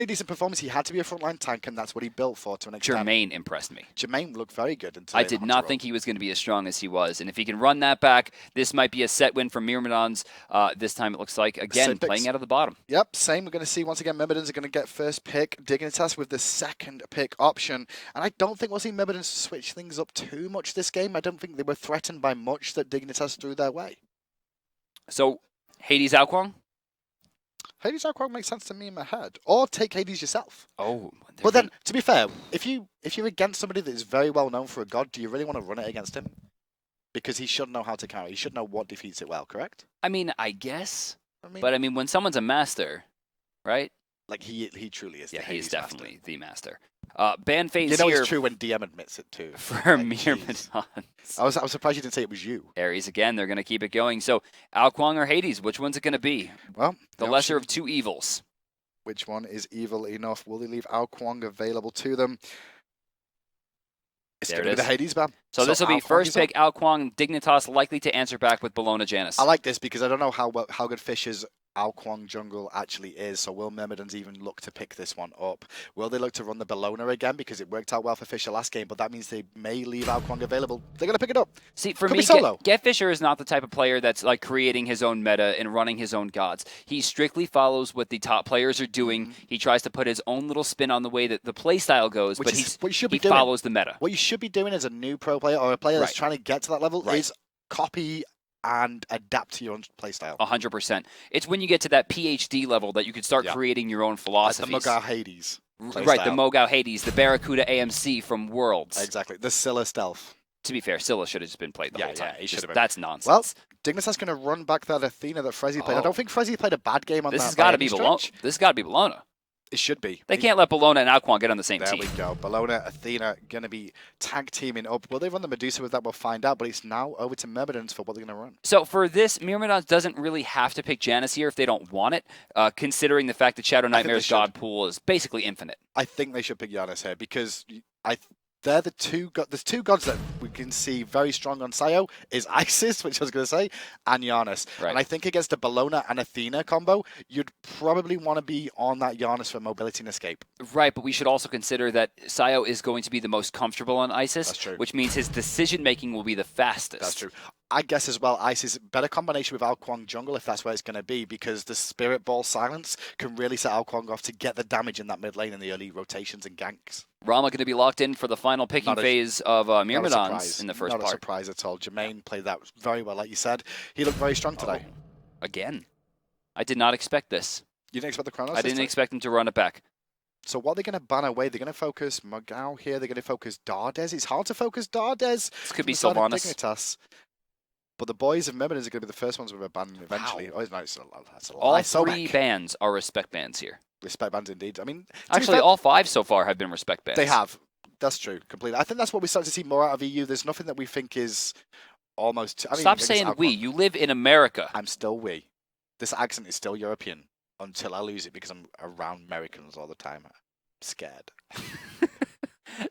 A decent performance. He had to be a frontline tank, and that's what he built for to an extent. Jermaine impressed me. Jermaine looked very good. I did not think he was going to be as strong as he was. And if he can run that back, this might be a set win for Myrmidons. This time it looks like, again, playing out of the bottom. Yep, same. We're going to see once again Myrmidons are going to get first pick. Dignitas with the second pick option. And I don't think we'll see Myrmidons switch things up too much this game. I don't think they were threatened by much that Dignitas threw their way. So, Hades Alquang? Hades Alquang makes sense to me in my head. Or take Hades yourself. Oh. But then, to be fair, if you're against somebody that is very well known for a god, do you really want to run it against him? Because he should know how to carry. He should know what defeats it well, correct? I mean, I guess. But I mean, when someone's a master, right? Like, he truly is. Yeah, he's definitely the master. Ban phase here. It's true when DM admits it too. For Myrmidons. I was surprised you didn't say it was you. Ares again. They're going to keep it going. So, Alquang or Hades, which one's it going to be? Well, the lesser of two evils. Which one is evil enough? Will they leave Alquang available to them? It's going to be the Hades ban. So this will be first pick Alquang, Dignitas likely to answer back with Bologna Janus. I like this because I don't know how good Fisher's Alquang jungle actually is, so will Myrmidons even look to pick this one up? Will they look to run the Bologna again because it worked out well for Fisher last game, but that means they may leave Alquang available. They're going to pick it up. See, for me, Get Fisher is not the type of player that's like creating his own meta and running his own gods. He strictly follows what the top players are doing. He tries to put his own little spin on the way that the play style goes, but he follows the meta. What you should be doing as a new pro player or a player that's trying to get to that level is copy and adapt to your own playstyle. 100%. It's when you get to that PhD level that you can start creating your own philosophies. Like the Mogao Hades. Right, the Mogao Hades, the Barracuda AMC from Worlds. Exactly. The Scylla Stealth. To be fair, Scylla should have just been played the whole time. He should have. That's nonsense. Well, Dignitas going to run back that Athena that Frezzy played. I don't think Frezzy played a bad game on this that. Has got to be Bologna. This has got to be Bologna. It should be. They can't let Bologna and Alquang get on the same team. There we go. Bologna, Athena going to be tag teaming up. Will they run the Medusa with that? We'll find out. But it's now over to Myrmidons for what they're going to run. So for this, Myrmidons doesn't really have to pick Janus here if they don't want it, considering the fact that Shadow Nightmare's god pool is basically infinite. I think they should pick Janus here because they're the two there's two gods that we can see very strong on Sayo is Isis, which I was going to say, and Janus. Right. And I think against the Bologna and Athena combo, you'd probably want to be on that Janus for mobility and escape. Right, but we should also consider that Sayo is going to be the most comfortable on Isis. That's true. Which means his decision-making will be the fastest. That's true. I guess as well, Isis, better combination with Alquang jungle if that's where it's going to be, because the Spirit Ball silence can really set Alquang off to get the damage in that mid lane in the early rotations and ganks. Rama going to be locked in for the final picking phase of Myrmidons in the first part. Not a surprise at all. Jermaine played that very well, like you said. He looked very strong today. Again. I did not expect this. You didn't expect the Chronos? I didn't expect him to run it back. So what they're going to ban away, they're going to focus Mogao here, they're going to focus Dardes. It's hard to focus Dardes. This could be Sylvanas. But the boys of Myrmidons are going to be the first ones with a ban eventually. Wow. Oh, that's a all three bans are respect bans here. Respect bans indeed. I mean, actually, all five so far have been respect bans. They have. That's true, completely. I think that's what we start to see more out of EU. There's nothing that we think is almost... Stop saying we. You live in America. I'm still we. This accent is still European until I lose it because I'm around Americans all the time. I'm scared.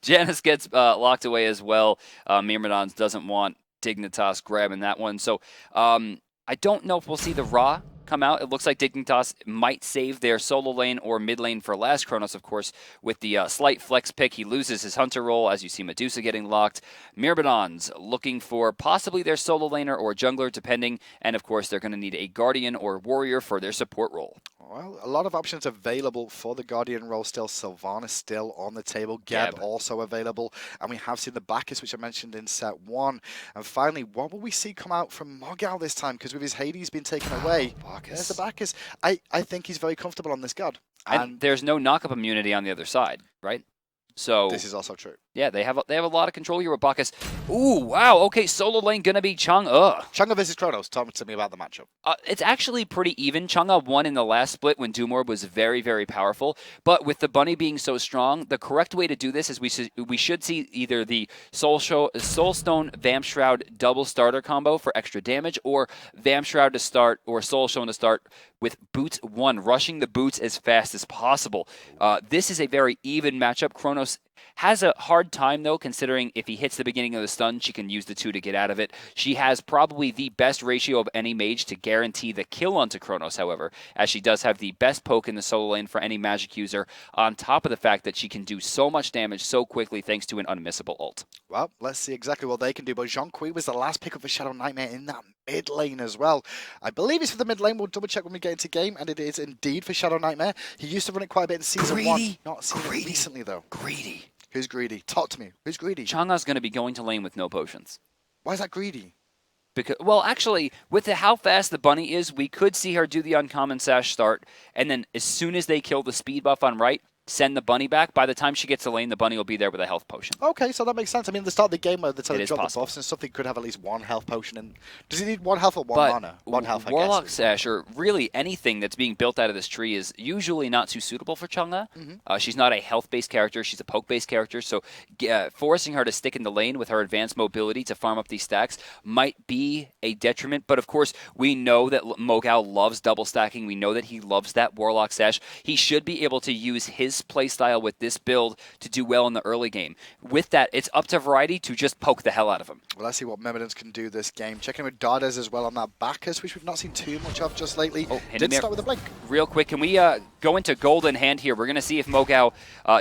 Janus gets locked away as well. Myrmidons doesn't want Dignitas grabbing that one. So I don't know if we'll see the Ra come out. It looks like Dignitas might save their solo lane or mid lane for last. Kronos, of course, with the slight flex pick. He loses his hunter role as you see Medusa getting locked. Myrmidons looking for possibly their solo laner or jungler, depending. And, of course, they're going to need a guardian or warrior for their support role. Well, a lot of options available for the Guardian role still. Sylvanas still on the table. Geb also available. And we have seen the Bacchus, which I mentioned in set 1. And finally, what will we see come out from Mogao this time? Because with his Hades being taken away, there's the Bacchus. I think he's very comfortable on this god. And there's no knock-up immunity on the other side, right? So this is also true. Yeah, they have a lot of control here with Bacchus. Ooh, wow. Okay, solo lane gonna be Chang'e. Chang'e versus Kronos. Talk to me about the matchup. It's actually pretty even. Chang'e won in the last split when Doomorb was very, very powerful. But with the bunny being so strong, the correct way to do this is we should see either the Soulstone Vamp Shroud double starter combo for extra damage, or Vamp Shroud to start, or Soulstone to start with Boots 1, rushing the boots as fast as possible. This is a very even matchup. Kronos Has a hard time, though, considering if he hits the beginning of the stun, she can use the 2 to get out of it. She has probably the best ratio of any mage to guarantee the kill onto Chronos, however, as she does have the best poke in the solo lane for any magic user, on top of the fact that she can do so much damage so quickly thanks to an unmissable ult. Well, let's see exactly what they can do, but Jean-Qui was the last pick up for Shadow Nightmare in that mid lane as well. I believe it's for the mid lane. We'll double check when we get into game, and it is indeed for Shadow Nightmare. He used to run it quite a bit in Season 1. Not seen it recently, though. Greedy. Who's greedy? Talk to me. Who's greedy? Chang'e's going to be going to lane with no potions. Why is that greedy? Because, well, actually, with how fast the bunny is, we could see her do the uncommon sash start, and then as soon as they kill the speed buff on right, send the bunny back. By the time she gets to lane, the bunny will be there with a health potion. Okay, so that makes sense. I mean, at the start of the game where they tell It to is drop possible. the buffs and stuff, they could have at least 1 health potion. And does he need 1 health or 1 mana? 1 health, I Warlock guess. Sash, or really anything that's being built out of this tree, is usually not too suitable for Chang'e. She's not a health-based character. She's a poke-based character. So forcing her to stick in the lane with her advanced mobility to farm up these stacks might be a detriment. But, of course, we know that Mogao loves double stacking. We know that he loves that Warlock Sash. He should be able to use his playstyle with this build to do well in the early game. With that, it's up to Variety to just poke the hell out of him. Well, let's see what Myrmidons can do this game. Checking with Dardes as well on that Bacchus, which we've not seen too much of just lately. Oh, did start with a blink. Real quick, can we go into Golden Hand here? We're going to see if Mogao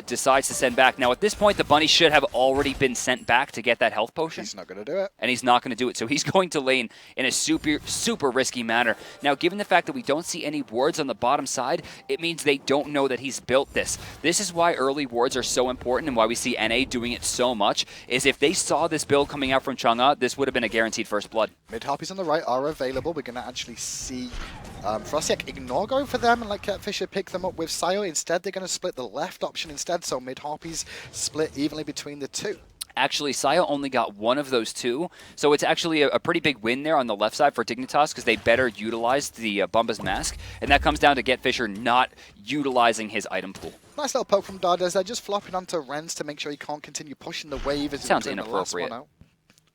decides to send back. Now, at this point, the bunny should have already been sent back to get that health potion. He's not going to do it. And he's not going to do it. So he's going to lane in a super risky manner. Now, given the fact that we don't see any wards on the bottom side, it means they don't know that he's built this. This is why early wards are so important and why we see NA doing it so much, is if they saw this build coming out from Chang'e, this would have been a guaranteed first blood. Mid Harpies on the right are available. We're going to actually see Frosyak ignore going for them and let Fisher pick them up with Sayo. Instead, they're going to split the left option instead, so Mid Harpies split evenly between the two. Actually, Sayo only got 1 of those 2, so it's actually a pretty big win there on the left side for Dignitas because they better utilized the Bumba's Mask, and that comes down to Get Fisher not utilizing his item pool. Nice little poke from Dardes. They're just flopping onto Renz to make sure he can't continue pushing the wave. As Sounds the last one inappropriate. out.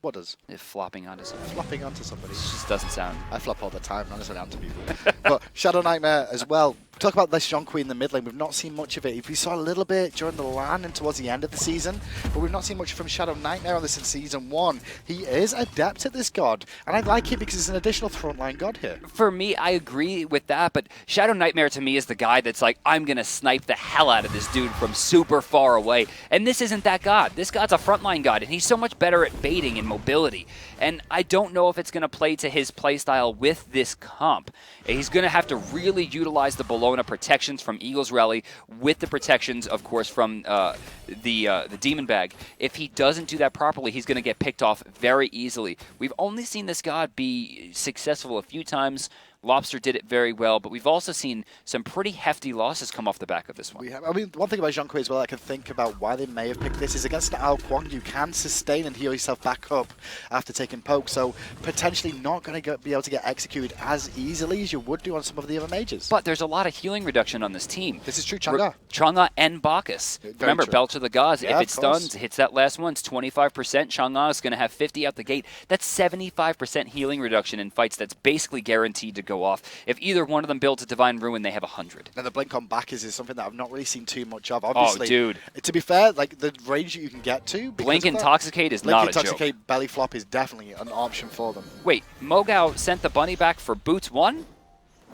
What does? If flopping onto somebody. Flopping onto somebody. It just doesn't sound... I flop all the time, not necessarily onto people. But Shadow Nightmare as well. Talk about this Jean-Qui in the mid lane. We've not seen much of it. We saw a little bit during the LAN and towards the end of the season, but we've not seen much from Shadow Nightmare on this in Season 1. He is adept at this god, and I like it because it's an additional frontline god here. For me, I agree with that, but Shadow Nightmare to me is the guy that's like, I'm going to snipe the hell out of this dude from super far away. And this isn't that god. This god's a frontline god, and he's so much better at baiting and mobility. And I don't know if it's going to play to his playstyle with this comp. He's going to have to really utilize the Bologna protections from Eagle's Rally with the protections, of course, from the Demon Bag. If he doesn't do that properly, he's going to get picked off very easily. We've only seen this god be successful a few times. Lobster did it very well, but we've also seen some pretty hefty losses come off the back of this one. I mean, one thing about Jean-Qui as well I can think about why they may have picked this is against Ao Kwon, you can sustain and heal yourself back up after taking poke, so potentially not going to be able to get executed as easily as you would do on some of the other mages. But there's a lot of healing reduction on this team. This is true, Chang'e. Chang'e and Bacchus. Remember, true. Belch of the Gods, Yeah, if it stuns, hits that last one, it's 25%. Chang'e is going to have 50 out the gate. That's 75% healing reduction in fights that's basically guaranteed to go off. If either one of them builds a Divine Ruin, they have 100. And the blink on back is something that I've not really seen too much of. Obviously, oh, dude. To be fair, like the range that you can get to... Blink Intoxicate is Blink not a joke. Intoxicate belly flop is definitely an option for them. Wait, Mogao sent the bunny back for Boots 1?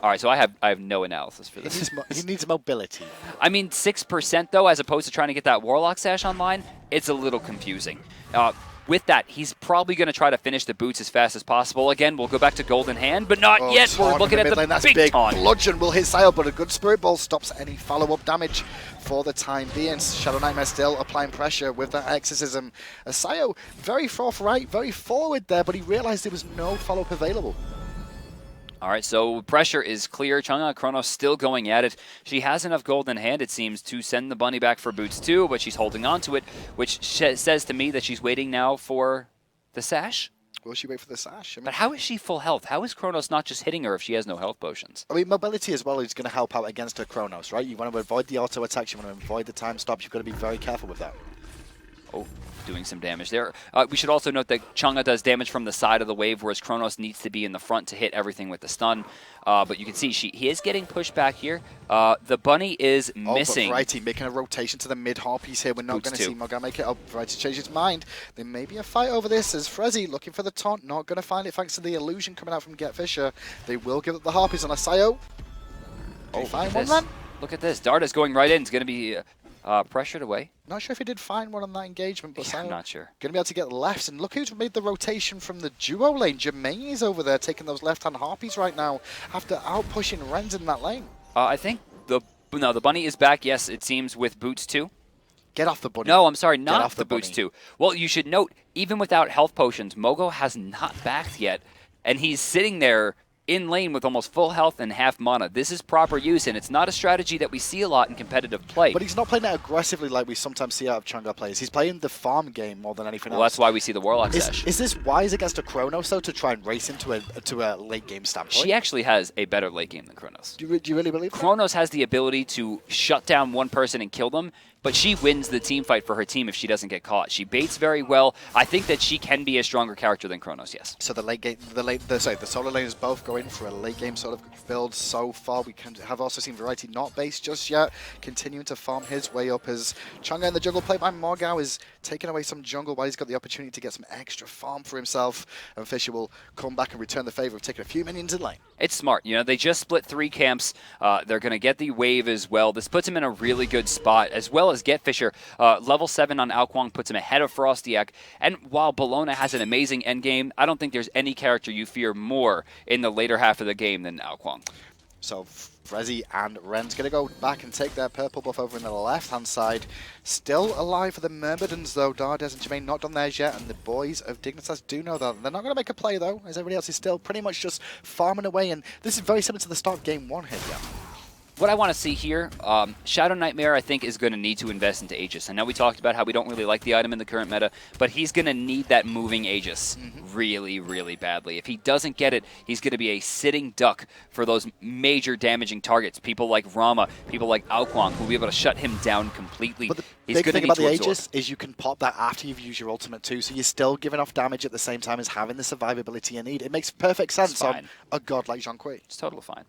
All right, so I have no analysis for this. He needs mobility. I mean, 6% though, as opposed to trying to get that Warlock Sash online, it's a little confusing. With that, he's probably going to try to finish the boots as fast as possible. Again, we'll go back to Golden Hand, but not yet. We're looking at the That's big taunt. Bludgeon will hit Sayo, but a good Spirit Ball stops any follow-up damage for the time being. Shadow Nightmare still applying pressure with that Exorcism. Sayo very forthright, very forward there, but he realized there was no follow-up available. All right, so pressure is clear. Chang'e Chronos still going at it. She has enough Golden Hand, it seems, to send the bunny back for Boots 2, but she's holding on to it, which says to me that she's waiting now for the Sash. Will she wait for the Sash? But how is she full health? How is Chronos not just hitting her if she has no health potions? I mean, mobility as well is going to help out against her Chronos, right? You want to avoid the auto attacks, you want to avoid the time stops, you've got to be very careful with that. Oh, doing some damage there. We should also note that Chang'e does damage from the side of the wave, whereas Kronos needs to be in the front to hit everything with the stun. But you can see he is getting pushed back here. The bunny is missing. But Variety making a rotation to the mid Harpies here. We're not going to see MOBA make it up. Variety changes its mind. There may be a fight over this as Frezzy looking for the taunt. Not going to find it thanks to the illusion coming out from Get Fisher. They will give up the Harpies on a Sayo. Oh, find one then? Look at this. Darda's going right in. It's going to be pressured away. Not sure if he did find one on that engagement, but yeah, I'm not sure. Going to be able to get lefts. And look who's made the rotation from the duo lane. Jermaine is over there taking those left-hand Harpies right now after out-pushing Renz in that lane. I think the bunny is back, yes, it seems, with boots too. Get off the bunny. No, I'm sorry, not off the boots too. Well, you should note, even without health potions, Mogo has not backed yet, and he's sitting there in lane with almost full health and half mana. This is proper use, and it's not a strategy that we see a lot in competitive play. But he's not playing it aggressively like we sometimes see out of Chang'e players. He's playing the farm game more than anything else. Well, that's why we see the Warlock Sash. Is this wise against a Kronos, though, to try and race into a late game standpoint? She actually has a better late game than Kronos. Do you really believe that? Kronos has the ability to shut down one person and kill them, but she wins the team fight for her team if she doesn't get caught. She baits very well. I think that she can be a stronger character than Kronos, yes. So the solo laners both going for a late game sort of build so far. We have also seen Variety not base just yet, continuing to farm his way up as Chang'e in the jungle played by Morgau is taking away some jungle while he's got the opportunity to get some extra farm for himself. And Fisher will come back and return the favor of taking a few minions in lane. It's smart. You know, they just split 3 camps. They're going to get the wave as well. This puts him in a really good spot, as well as Get Fisher. Level 7 on Ao Kuang puts him ahead of Frostiak. And while Bellona has an amazing endgame, I don't think there's any character you fear more in the later half of the game than Ao Kuang. So Frezzy and Ren's going to go back and take their purple buff over in the left-hand side. Still alive for the Myrmidons, though. Dardes and Jermaine not done theirs yet, and the boys of Dignitas do know that. They're not going to make a play, though, as everybody else is still pretty much just farming away, and this is very similar to the start of Game 1 here, yeah. What I want to see here, Shadow Nightmare, I think, is going to need to invest into Aegis. I know we talked about how we don't really like the item in the current meta, but he's going to need that moving Aegis really, really badly. If he doesn't get it, he's going to be a sitting duck for those major damaging targets. People like Rama, people like Ao Kuang, who will be able to shut him down completely. But the big thing about the Aegis is you can pop that after you've used your ultimate too, so you're still giving off damage at the same time as having the survivability you need. It makes perfect sense on a god like Zhong Kui. It's totally fine.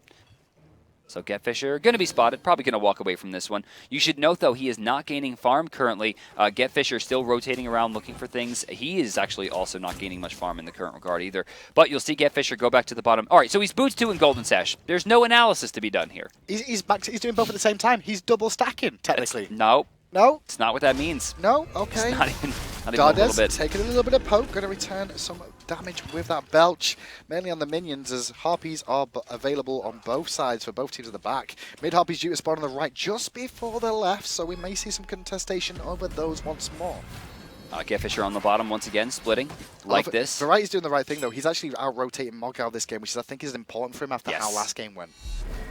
So Get Fisher, going to be spotted, probably going to walk away from this one. You should note, though, he is not gaining farm currently. Get Fisher still rotating around looking for things. He is actually also not gaining much farm in the current regard either. But you'll see Get Fisher go back to the bottom. All right, so he's boots 2 and Golden Sash. There's no analysis to be done here. He's doing both at the same time. He's double stacking, technically. No. No? It's not what that means. No? Okay. It's not even a little bit. Taking a little bit of poke, going to return some damage with that belch, mainly on the minions as Harpies are available on both sides for both teams at the back. Mid Harpies due to spawn on the right just before the left, so we may see some contestation over those once more. Get Fisher on the bottom once again, splitting like this. Variety's doing the right thing, though. He's actually out-rotating Morgau this game, which I think is important for him after how last game went.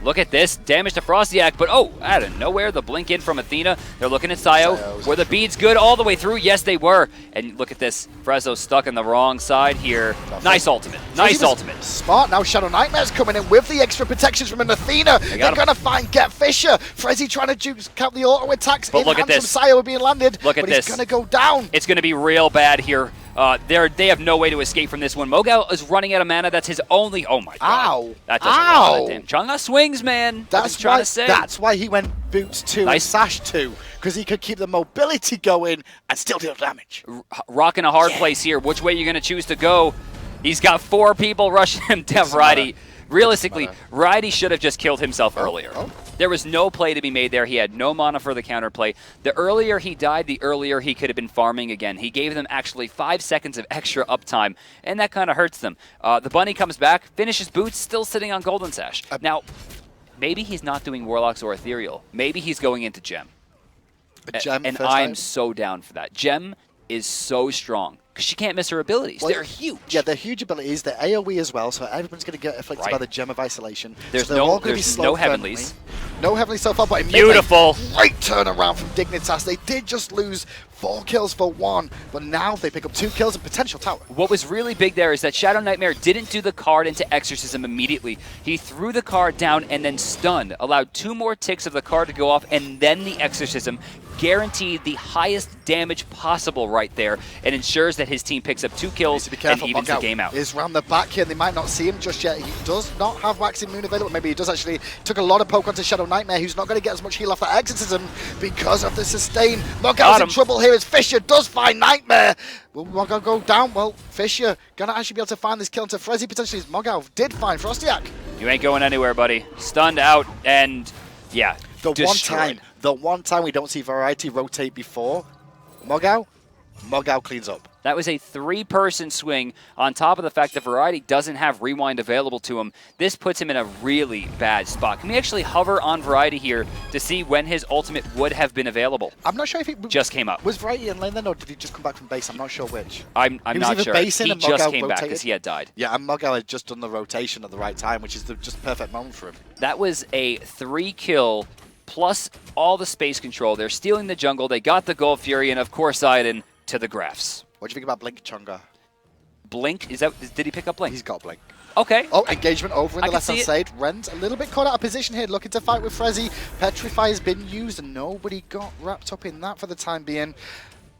Look at this. Damage to Frostiak, but out of nowhere, the blink in from Athena. They're looking at Sayo. Were the beads good all the way through? Yes, they were. And look at this. Frezzo stuck on the wrong side here. Nice ultimate. Nice ultimate. Smart. Now Shadow Nightmare's coming in with the extra protections from an Athena. They're going to find Get Fisher. Frezzy trying to count the auto attacks. But look at this. From Sayo being landed. Look at this. He's going to go down. It's going to be real bad here. They have no way to escape from this one. Mogao is running out of mana. That's his only. Oh my god. Ow. That does a lot of damage. Chang'e swings, man. That's why he went boots 2 and sash 2, because he could keep the mobility going and still deal damage. Rocking a hard place here. Which way are you going to choose to go? He's got 4 people rushing him down. Variety. Realistically, Variety should have just killed himself earlier. There was no play to be made there. He had no mana for the counterplay. The earlier he died, the earlier he could have been farming again. He gave them actually 5 seconds of extra uptime, and that kind of hurts them. The bunny comes back, finishes boots, still sitting on Golden Sash. Now, maybe he's not doing Warlocks or Ethereal. Maybe he's going into Gem. And I'm so down for that. Gem is so strong, because she can't miss her abilities. They're huge. Yeah, they're huge abilities. They're AoE as well, so everyone's going to get afflicted by the Gem of Isolation. There's so no Heavenlies. No Heavenly so far, but beautiful. Great turnaround from Dignitas. They did just lose 4 kills for 1, but now they pick up 2 kills and potential tower. What was really big there is that Shadow Nightmare didn't do the card into Exorcism immediately. He threw the card down and then stunned, allowed 2 more ticks of the card to go off, and then the Exorcism. Guaranteed the highest damage possible right there, and ensures that his team picks up 2 kills and evens the game out. Is round the back here. They might not see him just yet. He does not have Waxing Moon available. Maybe he does actually. Took a lot of poke onto Shadow Nightmare, who's not going to get as much heal off that Exorcism because of the sustain. Mogau's in trouble here as Fisher does find Nightmare. Will Mogau go down? Well, Fisher gonna actually be able to find this kill into Frezzy potentially as Mogau did find Frostiak. You ain't going anywhere, buddy. Stunned out, and yeah, the one time we don't see Variety rotate before Mogau cleans up. That was a 3-person swing on top of the fact that Variety doesn't have Rewind available to him. This puts him in a really bad spot. Can we actually hover on Variety here to see when his ultimate would have been available? I'm not sure if he just came up. Was Variety in lane then, or did he just come back from base? I'm not sure which. I'm not sure. He just came back because he had died. Yeah, and Mogau had just done the rotation at the right time, which is just perfect moment for him. That was a 3-kill plus all the space control. They're stealing the jungle. They got the Gold Fury, and of course Aiden to the graphs. What do you think about Blink, Chunga? Blink? Did he pick up Blink? He's got Blink. Okay. Oh, engagement over in the left-hand side. Ren's a little bit caught out of position here, looking to fight with Frezzy. Petrify has been used, and nobody got wrapped up in that for the time being.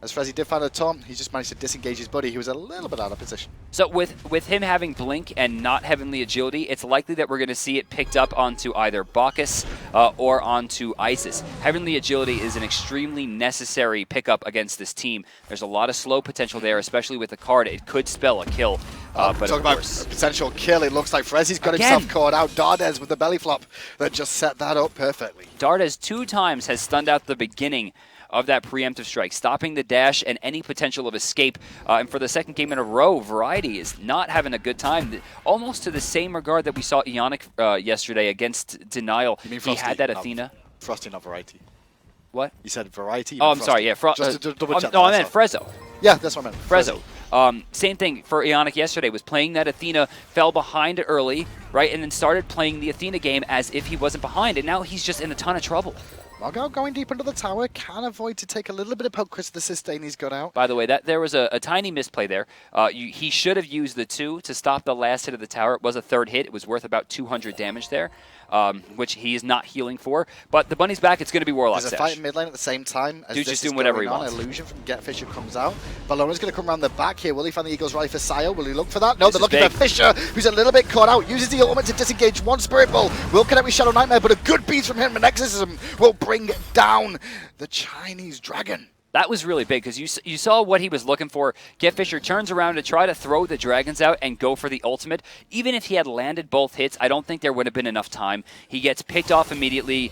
As Frezzy did find a taunt, he just managed to disengage his buddy. He was a little bit out of position. So with him having Blink and not Heavenly Agility, it's likely that we're going to see it picked up onto either Bacchus or onto Isis. Heavenly Agility is an extremely necessary pickup against this team. There's a lot of slow potential there, especially with the card. It could spell a kill. But talk about potential kill. It looks like Frezzy's got himself caught out. Dardes with the belly flop that just set that up perfectly. Dardes 2 times has stunned out the beginning of that preemptive strike, stopping the dash and any potential of escape. And for the second game in a row, Variety is not having a good time. Almost to the same regard that we saw Ionic yesterday against Denial. You mean Frosty? He had that Athena. Frosty, not Variety. What? You said Variety. Oh, I'm sorry. Yeah, just to double check. No, I meant Frezzo. Yeah, that's what I meant. Frezzo. Same thing for Ionic yesterday, was playing that Athena, fell behind early, right, and then started playing the Athena game as if he wasn't behind, and now he's just in a ton of trouble. Mogau going deep into the tower, can avoid to take a little bit of poke because the sustain he's got out. By the way, there was a tiny misplay there. He should have used the 2 to stop the last hit of the tower. It was a 3rd hit. It was worth about 200 damage there, which he is not healing for. But the bunny's back. It's going to be Warlock There's Sash. a fight in mid lane at the same time. As Dude's this just is doing whatever he on. wants. Illusion from Get Fisher comes out. Ballona's going to come around the back here. Will he find the Eagles rally for Sayo? Will he look for that? No, they're looking for Fisher, who's a little bit caught out. Uses the ultimate to disengage one Spirit Ball. Will connect with Shadow Nightmare, but a good beat from him and Exorcism will bring down the Chinese Dragon. That was really big because you saw what he was looking for. Get Fisher turns around to try to throw the dragons out and go for the ultimate. Even if he had landed both hits, I don't think there would have been enough time. He gets picked off immediately,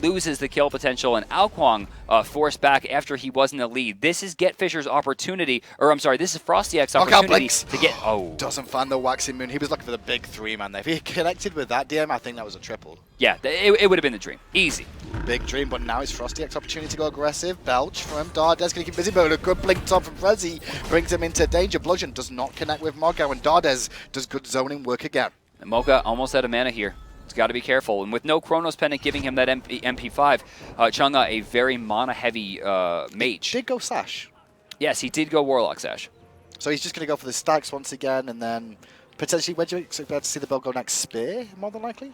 loses the kill potential, and Alquang forced back after he was in the lead. This is Get Fisher's opportunity, or I'm sorry, this is Frostiak's opportunity to get... Oh. Doesn't find the Waxing Moon. He was looking for the big 3 man there. If he connected with that DM, I think that was a triple. Yeah, it would have been the dream. Easy. Big dream, but now it's Frostiak's opportunity to go aggressive. Belch from Dardes going to keep busy, but a good blink top from Frezzy brings him into danger. Bludgeon does not connect with Mogau, and Dardes does good zoning work again. And Mocha almost out of mana here. He's got to be careful. And with no Chronos Pendant giving him that MP5, Chang'e, a very mana-heavy mage. Did go Sash. Yes, he did go Warlock Sash. So he's just going to go for the stacks once again, and then potentially, where do you expect to see the build go next? Spear, more than likely?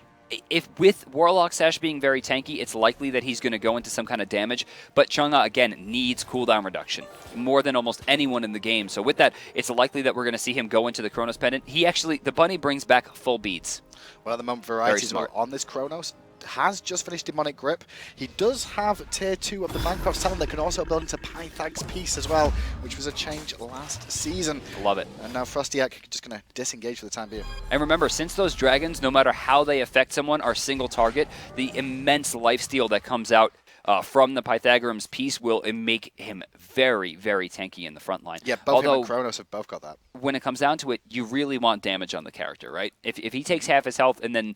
If with Warlock Sash being very tanky, it's likely that he's going to go into some kind of damage. But Chang'e, again, needs cooldown reduction more than almost anyone in the game. So with that, it's likely that we're going to see him go into the Chronos Pendant. The bunny brings back full beads. Well, at the moment, Variety is on this Chronos. Has just finished Demonic Grip. He does have Tier 2 of the Minecraft talent that can also build into Pythag's Piece as well, which was a change last season. Love it. And now Frostiak just going to disengage for the time being. And remember, since those dragons, no matter how they affect someone, are single target, the immense lifesteal that comes out from the Pythagorean's Piece will make him very, very tanky in the front line. Yeah, both him and Chronos have both got that. When it comes down to it, you really want damage on the character, right? If he takes half his health and then,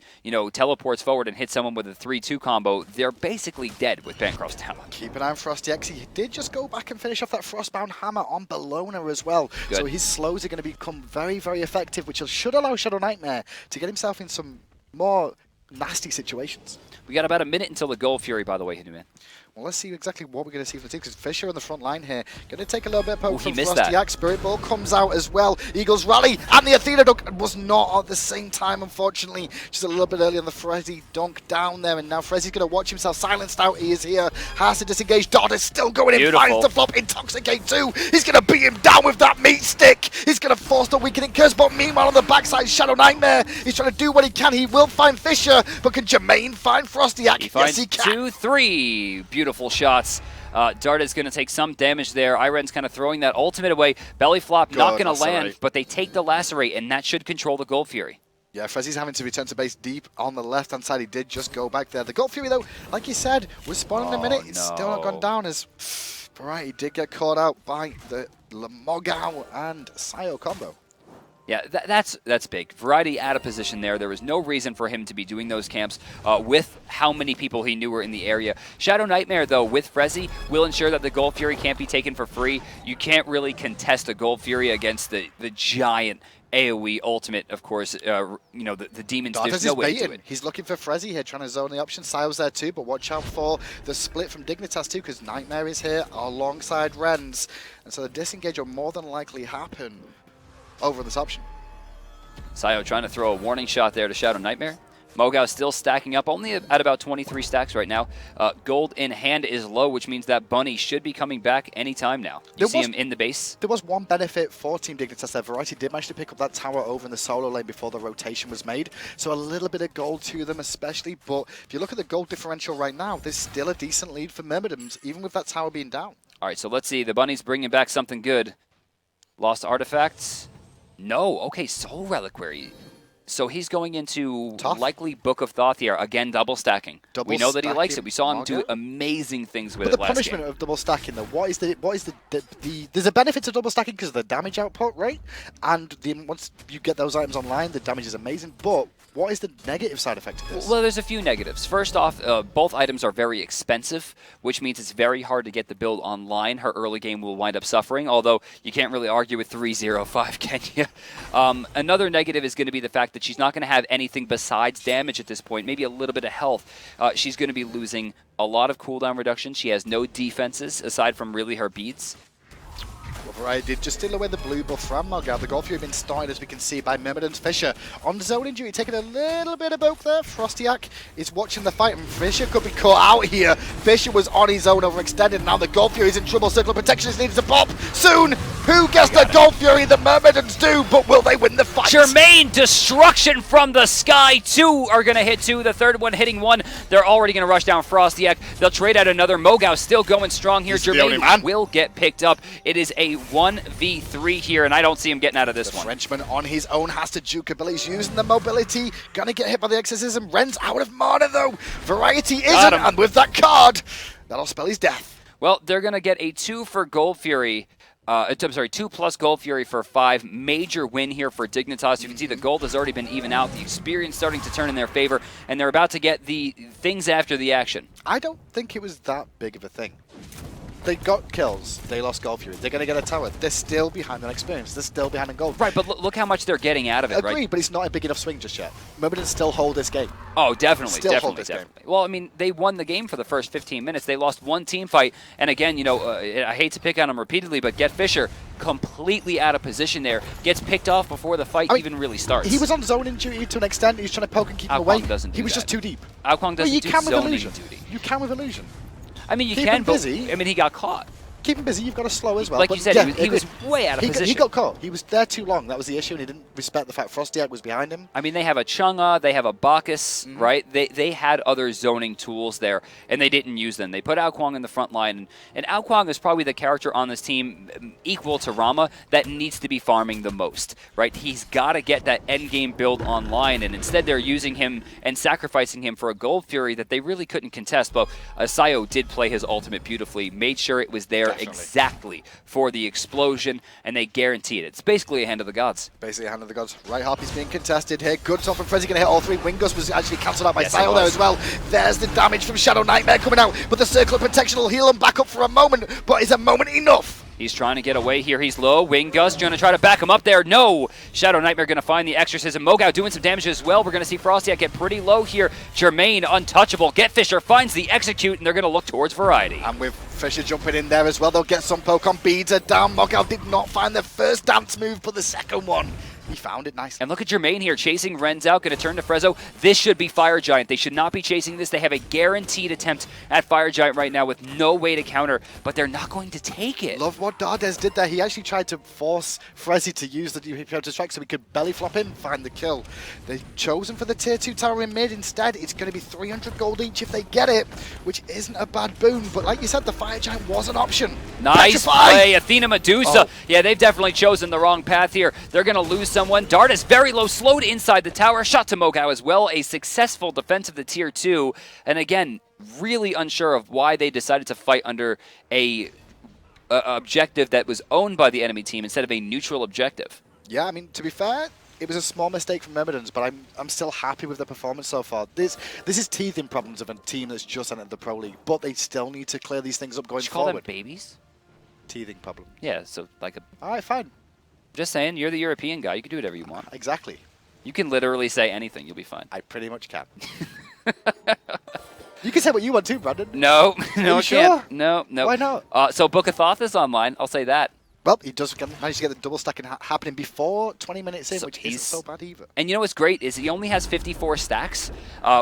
teleports forward and hits someone with a 3-2 combo, they're basically dead with Bancroft's talent. Keep an eye on Frostiak. He did just go back and finish off that Frostbound Hammer on Bellona as well. Good. So his slows are going to become very, very effective, which should allow Shadow Nightmare to get himself in some more nasty situations. We got about a minute until the Gold Fury, by the way, Hitman. Well, let's see exactly what we're going to see from the team, because Fisher on the front line here. Going to take a little bit of poke from Frosty. Spirit Ball comes out as well. Eagles rally, and the Athena dunk was not at the same time, unfortunately. Just a little bit early on the Frezzy dunk down there, and now Frezzy's going to watch himself silenced out. He is here, has to disengage. Dodd is still going in, finds the flop, Intoxicate too. He's going to beat him down with that meat stick. He's going to force the weakening curse, but meanwhile on the backside, Shadow Nightmare. He's trying to do what he can. He will find Fisher, but can Jermaine find Frostyak? Yes, he can. 2-3 beautiful shots. Dart is going to take some damage there. Iren's kind of throwing that ultimate away. Belly flop not going to land, but they take the lacerate, and that should control the Gold Fury. Yeah, Frezzy's having to return to base deep on the left-hand side. He did just go back there. The Gold Fury, though, like you said, was spawning in a minute. It's still not gone down as Variety did get caught out by the Mogao and Sayo combo. Yeah, that's big. Variety out of position there. There was no reason for him to be doing those camps with how many people he knew were in the area. Shadow Nightmare, though, with Frezzy, will ensure that the Gold Fury can't be taken for free. You can't really contest a Gold Fury against the giant AoE ultimate, of course. You know, the demons, there's no way to do it. He's looking for Frezzy here, trying to zone the option. Sayo's there too, but watch out for the split from Dignitas too, because Nightmare is here alongside Rens. And so the disengage will more than likely happen over this option. Sayo trying to throw a warning shot there to Shadow Nightmare. Mogao still stacking up, only at about 23 stacks right now. Gold in hand is low, which means that Bunny should be coming back anytime now. You see him in the base. There was one benefit for Team Dignitas there. Variety did manage to pick up that tower over in the solo lane before the rotation was made. So a little bit of gold to them especially. But if you look at the gold differential right now, there's still a decent lead for Myrmidons, even with that tower being down. All right, so let's see. The Bunny's bringing back something good. Lost artifacts. No, okay, Soul Reliquary. So he's going into likely Book of Thoth here. Again, double stacking. We know that he likes it. We saw him do amazing things with it last game. The punishment of double stacking, though, what is the there's a benefit to double stacking because of the damage output, right? And once you get those items online, the damage is amazing. But what is the negative side effect of this? Well, there's a few negatives. First off, both items are very expensive, which means it's very hard to get the build online. Her early game will wind up suffering, although you can't really argue with 3-0-5, can you? Another negative is going to be the fact that she's not going to have anything besides damage at this point, maybe a little bit of health. She's going to be losing a lot of cooldown reduction. She has no defenses aside from really her beads. Variety did just steal away the blue buff from Mogao. The Gold Fury been started, as we can see, by Myrmidons. Fisher on zone injury, taking a little bit of both there. Frostyak is watching the fight, and Fisher could be caught out here. Fisher was on his own, overextended. Now the Gold Fury is in trouble. Circle of protection is needed to pop soon. Who gets the Gold Fury? The Myrmidons do, but will they win the fight? Jermaine, destruction from the sky. Two are going to hit two. The third one hitting one. They're already going to rush down Frostyak. They'll trade out another. Mogao still going strong here. Jermaine will get picked up. It is a 1v3 here, and I don't see him getting out of this one. Frenchman on his own has to juke a He's using the mobility. Gonna get hit by the exorcism. Ren's out of mana, though. Variety isn't, and with that card, that'll spell his death. Well, they're going to get a 2 for Gold Fury. I'm sorry, 2 plus Gold Fury for 5. Major win here for Dignitas. You can see the gold has already been even out. The experience starting to turn in their favor, and they're about to get the things after the action. I don't think it was that big of a thing. They got kills. They lost Gold Fury. They're going to get a tower. They're still behind on experience. They're still behind on gold. Right, but look how much they're getting out of it, Agreed, but it's not a big enough swing just yet. Myrmidons still hold this game. Oh, definitely, definitely. Game. Well, I mean, they won the game for the first 15 minutes. They lost one team fight, and again, you know, I hate to pick on them repeatedly, but Get Fisher completely out of position there. Gets picked off before the fight even really starts. He was on zone injury to an extent. He was trying to poke and keep him away. He was just too deep. Alquang doesn't do zoning duty. You can with illusion. I mean, you can, but I mean, he got caught. Keep him busy, you've got to slow as well. Like you said, yeah, he was way out of position. He got caught. He was there too long. That was the issue, and he didn't respect the fact Frostyak was behind him. I mean, they have a Chang'e, they have a Bacchus, right? They had other zoning tools there, and they didn't use them. They put Alquang in the front line, and Alquang is probably the character on this team equal to Rama that needs to be farming the most, right? He's got to get that endgame build online, and instead they're using him and sacrificing him for a Gold Fury that they really couldn't contest. But Sayo did play his ultimate beautifully, made sure it was there exactly for the explosion, and they guaranteed it. It's basically a hand of the gods. Basically a hand of the gods. Right, Harpy's being contested here. Good top from Frezzy, going to hit all three. Wingus was actually cancelled out by Sayo there as well. There's the damage from Shadow Nightmare coming out, but the circle of protection will heal him back up for a moment. But is a moment enough? He's trying to get away here. He's low. Wing Gust going to try to back him up there. No! Shadow Nightmare going to find the Exorcism. Mogao doing some damage as well. We're going to see Frosty get pretty low here. Jermaine untouchable. Get Fisher finds the Execute, and they're going to look towards Variety. And with Fisher jumping in there as well, they'll get some poke on. Beads are down. Mogao did not find the first dance move, but the second one, he found it nice. And look at Jermaine here, chasing Ren's out, going to turn to Frezzo. This should be Fire Giant. They should not be chasing this. They have a guaranteed attempt at Fire Giant right now with no way to counter, but they're not going to take it. Love what Dardes did there. He actually tried to force Frezzy to use the to strike so he could belly flop in, find the kill. They've chosen for the tier 2 tower in mid. Instead, it's going to be 300 gold each if they get it, which isn't a bad boon. But like you said, the Fire Giant was an option. Nice play, Athena Medusa. Oh. Yeah, they've definitely chosen the wrong path here. They're going to lose someone. Dardes very low, slowed inside the tower. Shot to Mogao as well. A successful defense of the tier 2. And again, really unsure of why they decided to fight under a objective that was owned by the enemy team instead of a neutral objective. Yeah, I mean, to be fair, it was a small mistake from Myrmidons, but I'm still happy with the performance so far. This is teething problems of a team that's just entered the Pro League, but they still need to clear these things up going forward. Call them babies? Teething problem. Yeah, so like a... All right, fine. Just saying, you're the European guy. You can do whatever you want. Exactly. You can literally say anything. You'll be fine. I pretty much can. You can say what you want too, Brandon. No, no, I sure? can't. No. Why not? So Book of Thoth is online. I'll say that. Well, he does manage to get the double stacking happening before 20 minutes in, which isn't so bad either. And you know what's great is he only has 54 stacks,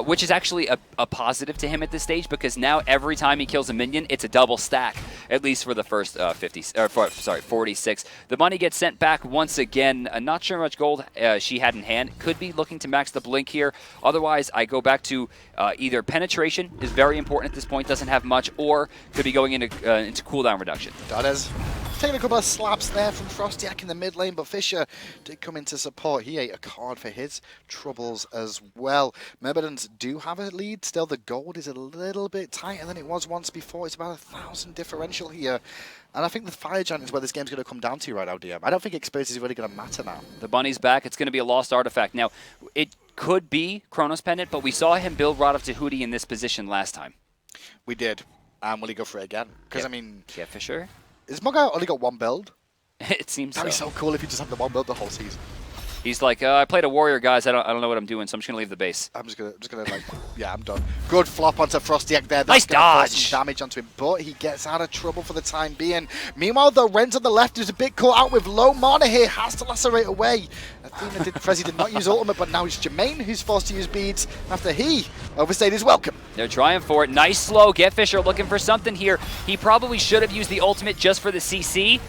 which is actually a positive to him at this stage because now every time he kills a minion, it's a double stack, at least for the first 46. The money gets sent back once again. Not sure how much gold she had in hand. Could be looking to max the blink here. Otherwise, I go back to either penetration is very important at this point, doesn't have much, or could be going into cooldown reduction. Dardes taking a couple of slaps there from Frostiak in the mid lane, but Fisher did come in to support. He ate a card for his troubles as well. Myrmidons do have a lead. Still, the gold is a little bit tighter than it was once before. It's about 1,000 differential here. And I think the Fire Giant is where this game's going to come down to right now, DM. I don't think experience is really going to matter now. The bunny's back. It's going to be a lost artifact. Now, it could be Chronos Pendant, but we saw him build Rod of Tahuti in this position last time. We did. And will he go for it again? Because, yep. I mean... Yeah, for sure. Is Mogao only got one build? It seems That'd be so cool if you just have the one build the whole season. He's like, I played a warrior, guys. I don't know what I'm doing, so I'm just gonna leave the base. I'm just gonna like, yeah, I'm done. Good flop onto Frostiak there. That's nice dodge. Some damage onto him, but he gets out of trouble for the time being. Meanwhile, the Ren's on the left is a bit caught out with low mana here. Has to lacerate away. Athena Frezzy did not use ultimate, but now it's Jermaine who's forced to use beads after he overstayed his welcome. They're trying for it. Nice slow. Get Fisher looking for something here. He probably should have used the ultimate just for the CC.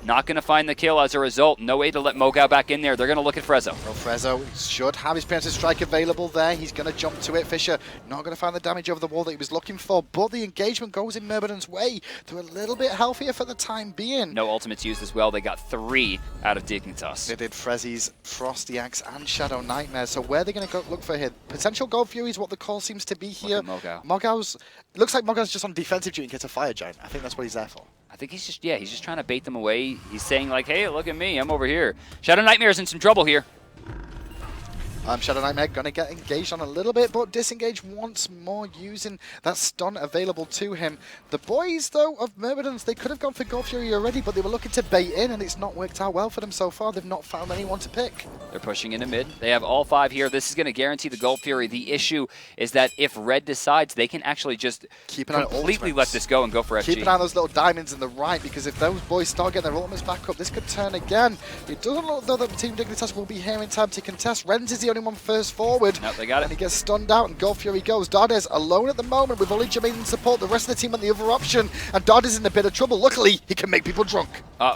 Not going to find the kill as a result. No way to let Mogao back in there. They're going to look at Frezzo. Well, Frezzo should have his preemptive strike available there. He's going to jump to it. Fisher not going to find the damage over the wall that he was looking for, but the engagement goes in Myrmidon's way. They're a little bit healthier for the time being. No ultimates used as well. They got 3 out of Dignitas. They did Frezzy's, Frostiak's, and Shadow Nightmare. So where are they going to go look for here? Potential Gold Fury is what the call seems to be here. Mogao's looks like Mogao's just on defensive duty and gets a Fire Giant. I think that's what he's there for. I think he's just trying to bait them away. He's saying like, hey, look at me, I'm over here. Shadow Nightmare's in some trouble here. Shadow Nightmare going to get engaged on a little bit, but disengage once more using that stun available to him. The boys, though, of Myrmidons, they could have gone for Gold Fury already, but they were looking to bait in, and it's not worked out well for them so far. They've not found anyone to pick. They're pushing into mid. They have all 5 here. This is going to guarantee the Gold Fury. The issue is that if Red decides, they can actually just completely let this go and go for FG. Keep an eye on those little diamonds in the right, because if those boys start getting their ultimates back up, this could turn again. It doesn't look, though, that Team Dignitas will be here in time to contest. Renz is the only one first forward. Nope, they got it. And he gets stunned out, and Gold Fury goes. Dardes alone at the moment with only Jermaine in support. The rest of the team on the other option, and Dardes is in a bit of trouble. Luckily, he can make people drunk.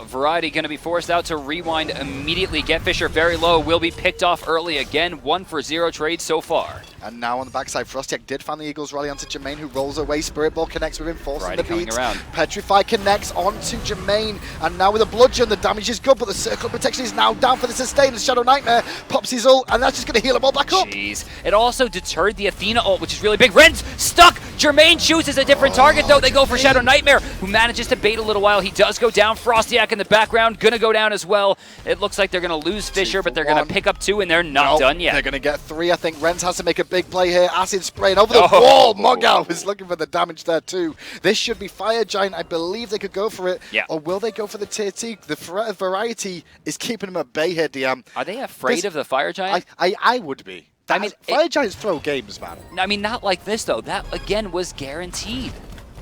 Variety going to be forced out to rewind immediately. Get Fisher very low. Will be picked off early again. 1-for-0 trade so far. And now on the backside, Frostiak did find the Eagles rally onto Jermaine, who rolls away. Spirit Ball connects with him, forcing the beats. Petrify connects onto Jermaine, and now with a bludgeon, the damage is good, but the circle of protection is now down for the sustain. The Shadow Nightmare pops his ult, and that's just going to heal them all back up. Jeez. It also deterred the Athena ult, which is really big. Ren's stuck! Jermaine chooses a different target, though. They go for Shadow Nightmare, who manages to bait a little while. He does go down. Frosty Frostiak in the background, gonna go down as well. It looks like they're gonna lose Fisher, but they're gonna pick up 2, and they're not done yet. They're gonna get 3. I think Renz has to make a big play here. Acid spraying over the wall. Mogao is looking for the damage there too. This should be Fire Giant. I believe they could go for it. Yeah. Or will they go for the tier T? The threat of variety is keeping them at bay here, DM. Are they afraid of the Fire Giant? I would be. I mean, Fire Giants throw games, man. I mean, not like this, though. That, again, was guaranteed.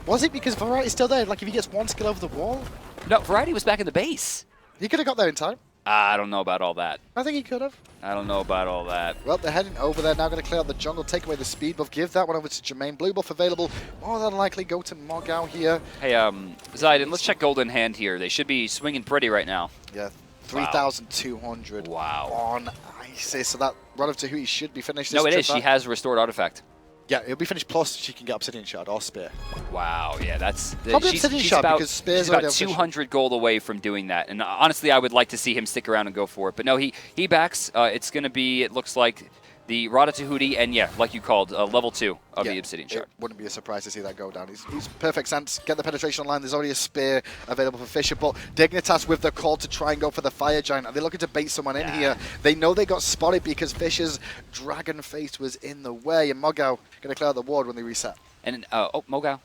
Was it? Because Variety's still there. Like, if he gets 1 skill over the wall? No, Variety was back in the base. He could have got there in time. I don't know about all that. I think he could have. I don't know about all that. Well, they're heading over there now, going to clear out the jungle, take away the speed buff, give that one over to Jermaine. Blue buff available, more than likely go to Mogao here. Hey, Zayden, let's check Golden Hand here. They should be swinging pretty right now. Yeah, 3,200 on Isis, so that run of Tahuti should be finished. No, it is. She has Restored Artifact. Yeah, it'll be finished, plus she can get Obsidian Shard or Spear. Wow, yeah, that's... Probably Obsidian Shard, because Spear's about 200 gold away from doing that. And honestly, I would like to see him stick around and go for it. But no, he backs. It's going to be, it looks like, the Rada Tahuti, and yeah, like you called, level 2 of the Obsidian Shard. It wouldn't be a surprise to see that go down. He's perfect sense. Get the penetration online. There's already a spear available for Fisher, but Dignitas with the call to try and go for the Fire Giant. Are they looking to bait someone in here? They know they got spotted because Fisher's Dragon Face was in the way, and Mogao going to clear out the ward when they reset. And, oh, Mogao.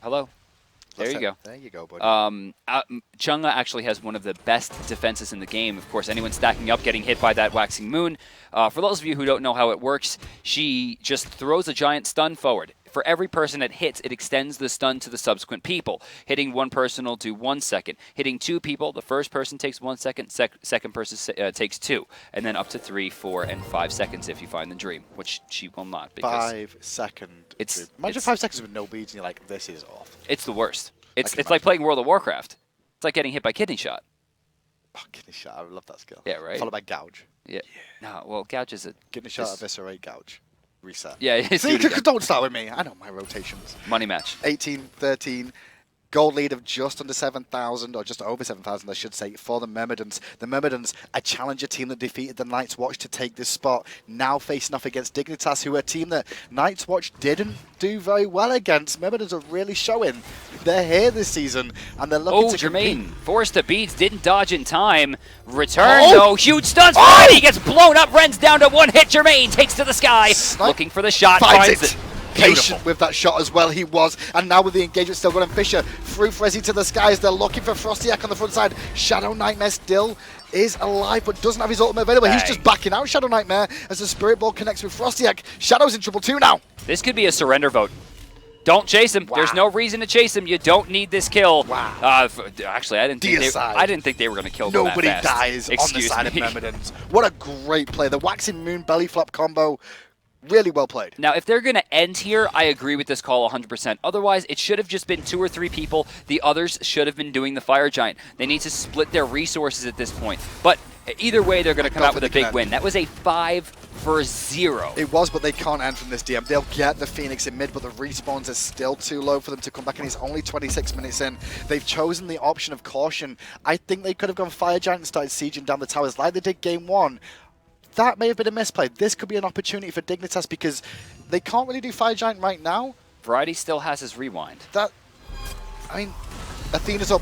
Hello. There you go. There you go, buddy. Chunga actually has one of the best defenses in the game. Of course, anyone stacking up getting hit by that Waxing Moon. For those of you who don't know how it works, she just throws a giant stun forward. For every person it hits, it extends the stun to the subsequent people. Hitting 1 person will do 1 second. Hitting 2 people, the first person takes 1 second, second person takes 2. And then up to 3, 4, and 5 seconds if you find the dream, which she will not. Because 5 second. Imagine 5 seconds with no beads and you're like, this is off. It's the worst. It's like playing World of Warcraft. It's like getting hit by Kidney Shot. Oh, Kidney Shot, I would love that skill. Yeah, right? Followed by Gouge. Yeah. No, well, Gouge is a... Kidney Shot, Eviscerate, Gouge. Reset. Yeah, see, don't start with me. I know my rotations. Money match. 18, 13. Gold lead of just under 7,000, or just over 7,000, I should say, for the Myrmidons. The Myrmidons, a challenger team that defeated the Night's Watch to take this spot, now facing off against Dignitas, who are a team that Night's Watch didn't do very well against. Myrmidons are really showing they're here this season, and they're looking to Jermaine, forced to beats, didn't dodge in time. Return, though, huge stuns. He gets blown up. Ren's down to 1 hit. Jermaine takes to the sky, looking for the shot, finds it. Patient with that shot as well, he was. And now with the engagement still going, Fisher through Frezzy to the skies. They're looking for Frostiak on the front side. Shadow Nightmare still is alive, but doesn't have his ultimate available. He's just backing out, Shadow Nightmare, as the Spirit Ball connects with Frostiak. Shadow's in trouble too now. This could be a surrender vote. Don't chase him. Wow. There's no reason to chase him. You don't need this kill. Wow. Actually, I didn't think they were going to kill him Nobody that fast. dies on the side of Myrmidons. What a great play. The Waxing Moon belly flop combo. Really well played. Now, if they're going to end here, I agree with this call 100%. Otherwise, it should have just been 2 or 3 people. The others should have been doing the Fire Giant. They need to split their resources at this point. But either way, they're going to come out with a big win. That was a 5-0. It was, but they can't end from this DM. They'll get the Phoenix in mid, but the respawns are still too low for them to come back, and he's only 26 minutes in. They've chosen the option of caution. I think they could have gone Fire Giant and started sieging down the towers like they did game 1. That may have been a misplay. This could be an opportunity for Dignitas because they can't really do Fire Giant right now. Variety still has his rewind. I mean, Athena's up.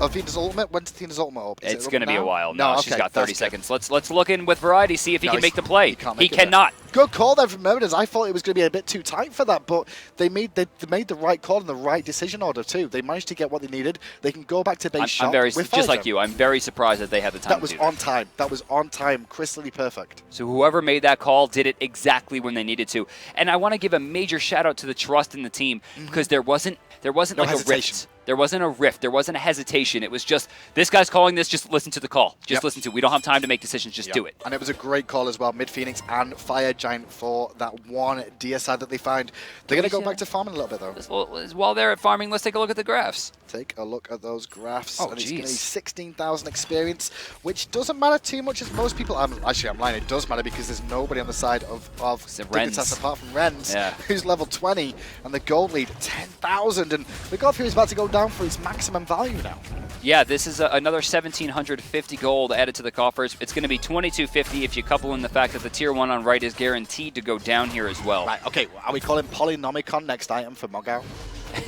Athena's ultimate? When's Athena's ultimate up? It's going to be a while. No, okay, she's got 30 seconds. Let's look in with Variety, see if he can make the play. He cannot. Good call there from Myrmidons. I thought it was going to be a bit too tight for that, but they made the right call and the right decision order too. They managed to get what they needed. They can go back to base shop. Just like you, I'm very surprised that they had the time to do that. That was on time. That was on time. Crystally perfect. So whoever made that call did it exactly when they needed to. And I want to give a major shout out to the trust in the team because there wasn't like a rift. There wasn't a rift. There wasn't a hesitation. It was just, this guy's calling this, just listen to the call. Just listen to it. We don't have time to make decisions. Just do it. And it was a great call as well. Mid-Phoenix and Fire Giant for that one DSI that they find. They're going to go back to farming a little bit, though. While they're at farming, let's take a look at the graphs. Take a look at those graphs. Oh, and it's going to be 16,000 experience, which doesn't matter too much as most people... Actually, I'm lying. It does matter because there's nobody on the side of Dignitas apart from Renz, who's level 20, and the gold lead, 10,000. And the God Fury is about to go down for its maximum value now. Yeah, this is another 1,750 gold added to the coffers. It's going to be 2,250 if you couple in the fact that the tier 1 on right is guaranteed to go down here as well. Right, okay, are we calling Polynomicon next item for Mogao?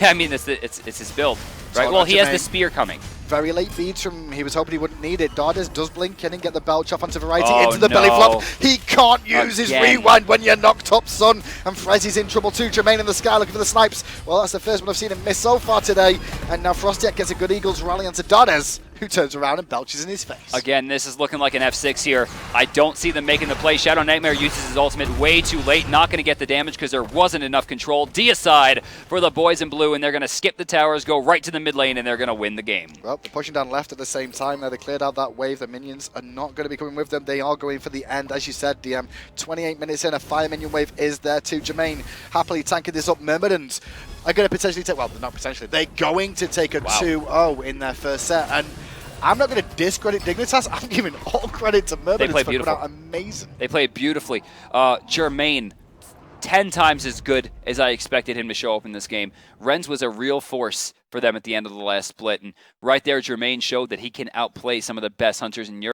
I mean, it's his build, right? Well, he has the spear coming. very late beads from he was hoping he wouldn't need it. Dardes does blink in and get the belch off onto Variety Oh, into the no. belly flop. He can't use his Again. rewind when you're knocked up, son. And Frezzy's in trouble too. Jermaine in the sky looking for the snipes. Well, that's the first one I've seen him miss so far today. And now Frostiak gets a good Eagles rally onto Dardes, who turns around and belches in his face. Again, this is looking like an F6 here. I don't see them making the play. Shadow Nightmare uses his ultimate way too late. Not going to get the damage because there wasn't enough control. Deicide for the boys in blue, and they're going to skip the towers, go right to the mid lane, and they're going to win the game. Well, they're pushing down left at the same time. Now they cleared out that wave. The minions are not going to be coming with them. They are going for the end. As you said, DM, 28 minutes in, a fire minion wave is there too. Jermaine happily tanking this up. Myrmidons are going to potentially take, well, not potentially, they're going to take a 2-0 in their first set. And I'm not going to discredit Dignitas. I'm giving all credit to Myrmidons for coming out amazing. They played beautifully. Jermaine, 10 times as good as I expected him to show up in this game. Renz was a real force for them at the end of the last split. And right there, Jermaine showed that he can outplay some of the best hunters in Europe.